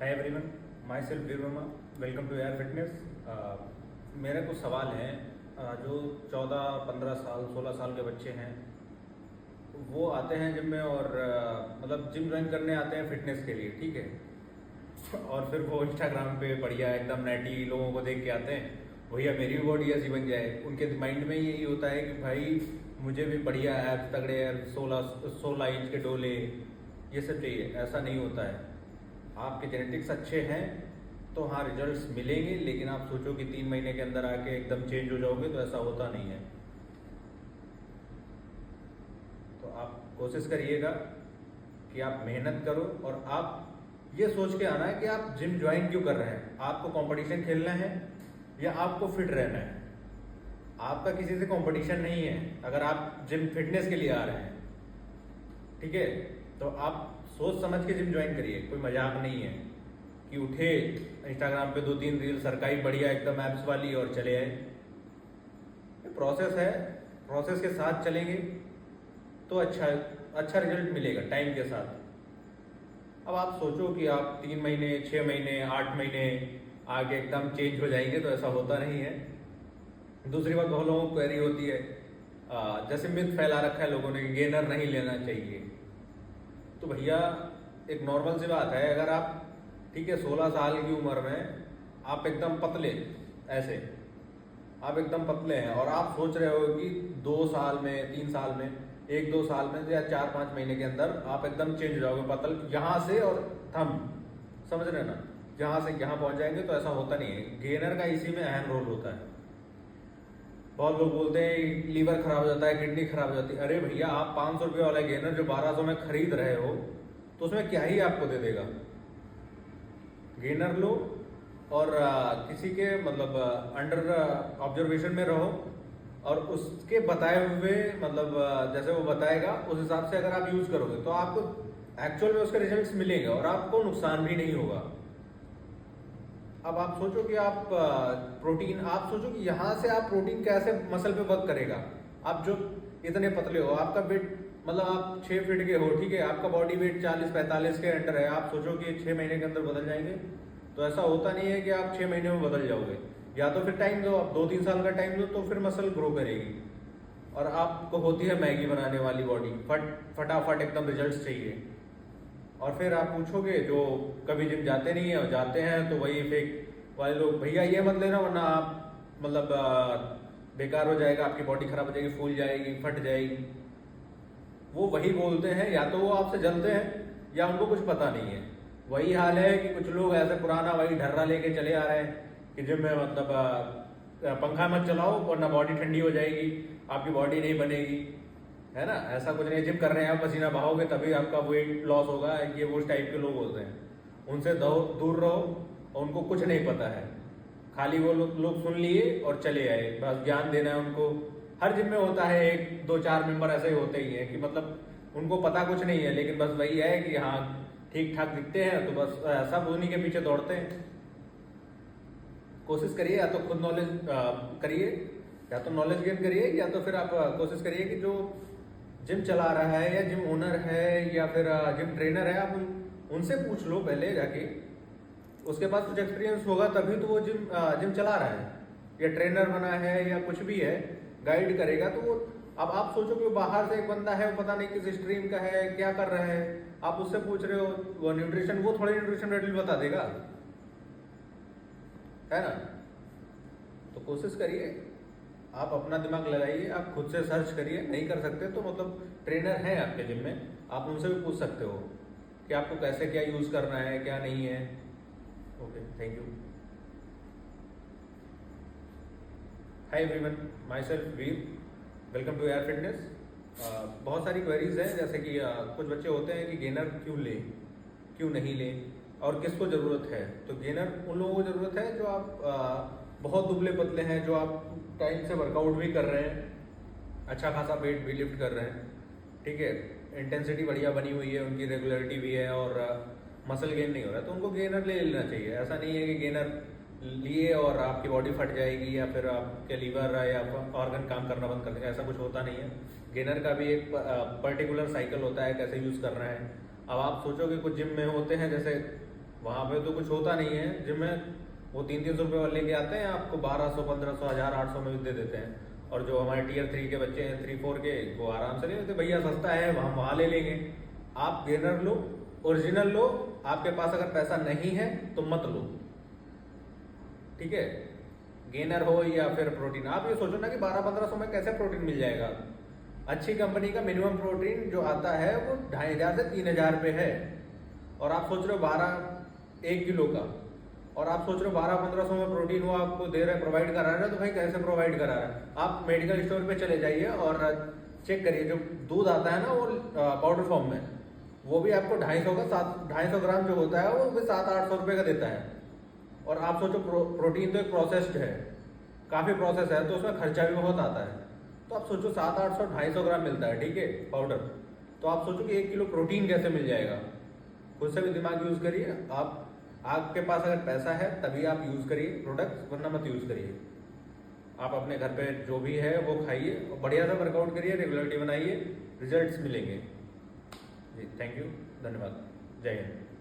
Hi everyone, myself Veer Verma, welcome to air fitness. मेरे कुछ सवाल हैं। जो 14, 15 साल, 16 साल के बच्चे हैं वो आते हैं जिम में और मतलब जिम ज्वाइन करने आते हैं फिटनेस के लिए, ठीक है। और फिर वो इंस्टाग्राम पे बढ़िया एकदम नेटी लोगों को देख के आते हैं, भैया मेरी भी बॉडी ऐसी बन जाए। उनके माइंड में यही होता है कि भाई मुझे भी बढ़िया एब्स, तगड़े एब्स, 16 इंच के डोले, ये सब चाहिए। ऐसा नहीं होता है। आपके जेनेटिक्स अच्छे हैं तो हाँ रिजल्ट्स मिलेंगे, लेकिन आप सोचो कि 3 महीने के अंदर आके एकदम चेंज हो जाओगे, तो ऐसा होता नहीं है। तो आप कोशिश करिएगा कि आप मेहनत करो और आप ये सोच के आना है कि आप जिम ज्वाइन क्यों कर रहे हैं। आपको कंपटीशन खेलना है या आपको फिट रहना है। आपका किसी से कंपटीशन नहीं है अगर आप जिम फिटनेस के लिए आ रहे हैं, ठीक है। तो आप सोच समझ के जिम ज्वाइन करिए, कोई मजाक नहीं है कि उठे इंस्टाग्राम पे 2-3 रील सरकाई बढ़िया एकदम एब्स वाली और चले आए। प्रोसेस है, प्रोसेस के साथ चलेंगे तो अच्छा रिजल्ट मिलेगा टाइम के साथ। अब आप सोचो कि आप 3 महीने, 6 महीने, 8 महीने आगे एकदम चेंज हो जाएंगे, तो ऐसा होता नहीं है। दूसरी बात, बहुत लोगों को क्वेरी होती है, जैसे मिथ फैला रखा है लोगों ने कि गेनर नहीं लेना चाहिए। तो भैया एक नॉर्मल सी बात है, अगर आप ठीक है 16 साल की उम्र में आप एकदम पतले, ऐसे आप एकदम पतले हैं और आप सोच रहे हो कि 2 साल में, 3 साल में, 1-2 साल में या 4-5 महीने के अंदर आप एकदम चेंज हो जाओगे, पतल यहाँ से और थम, समझ रहे ना, यहाँ से यहाँ पहुँच जाएंगे, तो ऐसा होता नहीं है। गेनर का इसी में अहम रोल होता है। बहुत लोग बोलते हैं लीवर खराब हो जाता है, किडनी खराब हो जाती है। अरे भैया, आप 500 रुपये वाला गेनर जो 1200 में खरीद रहे हो, तो उसमें क्या ही आपको दे देगा। गेनर लो और किसी के मतलब अंडर ऑब्जर्वेशन में रहो और उसके बताए हुए मतलब जैसे वो बताएगा उस हिसाब से अगर आप यूज करोगे तो आपको एक्चुअल में उसके रिजल्ट्स मिलेंगे और आपको नुकसान भी नहीं होगा। अब आप सोचो कि आप प्रोटीन, आप सोचो कि यहाँ से आप प्रोटीन कैसे मसल पे वर्क करेगा। आप जो इतने पतले हो, आपका वेट मतलब आप 6 फीट के हो, ठीक है, आपका बॉडी वेट 40-45 के अंडर है, आप सोचो कि 6 महीने के अंदर बदल जाएंगे, तो ऐसा होता नहीं है कि आप 6 महीने में बदल जाओगे। या तो फिर टाइम दो, आप 2-3 साल का टाइम दो, तो फिर मसल ग्रो करेगी। और आपको होती है मैगी बनाने वाली बॉडी, फटाफट एकदम रिजल्ट चाहिए। और फिर आप पूछोगे जो कभी जिम जाते नहीं है और जाते हैं, तो वही फेक वाले लोग, भैया ये मत लेना वरना आप मतलब बेकार हो जाएगा, आपकी बॉडी खराब हो जाएगी, फूल जाएगी, फट जाएगी। वो वही बोलते हैं, या तो वो आपसे जलते हैं या उनको कुछ पता नहीं है। वही हाल है कि कुछ लोग ऐसे पुराना वही ढर्रा लेके चले आ रहे हैं कि जिम में मतलब पंखा मत चलाओ वरना बॉडी ठंडी हो जाएगी, आपकी बॉडी नहीं बनेगी, है ना। ऐसा कुछ नहीं, जिम कर रहे हैं आप, पसीना बहाओगे तभी आपका वेट लॉस होगा। ये वो टाइप के लोग होते हैं, उनसे दूर रहो। और उनको कुछ नहीं पता है, खाली वो लोग सुन लिए और चले आए, बस ज्ञान देना है उनको। हर जिम में होता है 1-2-4 मेंबर ऐसे ही होते ही हैं कि मतलब उनको पता कुछ नहीं है, लेकिन बस वही है कि हाँ ठीक ठाक दिखते हैं, तो बस सब उन्हीं के पीछे दौड़ते हैं। कोशिश करिए, या तो खुद नॉलेज करिए, या तो नॉलेज गेन करिए, या तो फिर आप कोशिश करिए कि जो जिम चला रहा है या जिम ओनर है या फिर जिम ट्रेनर है, आप उनसे पूछ लो पहले जाके। उसके पास कुछ एक्सपीरियंस होगा तभी तो वो जिम चला रहा है या ट्रेनर बना है या कुछ भी है, गाइड करेगा। तो वो, अब आप सोचो कि बाहर से एक बंदा है, वो पता नहीं किस स्ट्रीम का है, क्या कर रहा है, आप उससे पूछ रहे हो वो न्यूट्रिशन, वो थोड़ी न्यूट्रिशन रेटली बता देगा, है ना। तो कोशिश करिए, आप अपना दिमाग लगाइए, आप खुद से सर्च करिए। नहीं कर सकते तो मतलब ट्रेनर हैं आपके जिम में, आप उनसे भी पूछ सकते हो कि आपको कैसे क्या यूज करना है, क्या नहीं है। Okay, thank you. Hi everyone, myself Veer, welcome to air fitness. बहुत सारी क्वेरीज हैं, जैसे कि कुछ बच्चे होते हैं कि गेनर क्यों लें, क्यों नहीं लें और किसको ज़रूरत है। तो गेनर उन लोगों को ज़रूरत है जो आप बहुत दुबले पतले हैं, जो आप टाइम से वर्कआउट भी कर रहे हैं, अच्छा खासा वेट भी लिफ्ट कर रहे हैं, ठीक है, इंटेंसिटी बढ़िया बनी हुई है, उनकी रेगुलरिटी भी है और मसल गेन नहीं हो रहा है, तो उनको गेनर ले लेना चाहिए। ऐसा नहीं है कि गेनर लिए और आपकी बॉडी फट जाएगी या फिर आपके लीवर या ऑर्गन काम करना बंद कर देगा, ऐसा कुछ होता नहीं है। गेनर का भी एक पर्टिकुलर साइकिल होता है कैसे यूज़ करना है। अब आप सोचोगे कुछ जिम में होते हैं जैसे वहाँ पे तो कुछ होता नहीं है जिम में। वो 300-300 रुपये वाले लेके आते हैं, आपको 1200, 1500, 1000, 800 में भी दे देते हैं। और जो हमारे टीयर 3 के बच्चे हैं, 3-4 के, वो आराम से ले लेते, भैया सस्ता है, हम वहाँ ले लेंगे। आप गेनर लो, ओरिजिनल लो। आपके पास अगर पैसा नहीं है तो मत लो, ठीक है। गेनर हो या फिर प्रोटीन, आप ये सोचो ना कि 1200-1500 में कैसे प्रोटीन मिल जाएगा। अच्छी कंपनी का मिनिमम प्रोटीन जो आता है वो 2500 से 3000 पे है। और आप सोच रहे हो 1 किलो का, और आप सोच रहे हो 1200-1500 में प्रोटीन वो आपको दे रहे, प्रोवाइड करा रहे हैं। तो भाई कैसे प्रोवाइड करा रहे हैं? आप मेडिकल स्टोर पे चले जाइए और चेक करिए, जो दूध आता है ना वो पाउडर फॉर्म में, वो भी आपको 250 ग्राम जो होता है वो भी 700-800 रुपये का देता है। और आप सोचो प्रोटीन तो एक प्रोसेस्ड है, काफ़ी प्रोसेस है, तो उसमें खर्चा भी बहुत आता है। तो आप सोचो 700-800, 250 ग्राम मिलता है, ठीक है, पाउडर। तो आप सोचो कि 1 किलो प्रोटीन कैसे मिल जाएगा। खुद से भी दिमाग यूज़ करिए। आपके पास अगर पैसा है तभी आप यूज़ करिए प्रोडक्ट्स, वरना मत यूज़ करिए। आप अपने घर पे जो भी है वो खाइए और बढ़िया सा वर्कआउट करिए, रेगुलरिटी बनाइए, रिजल्ट्स मिलेंगे। जी थैंक यू, धन्यवाद, जय हिंद।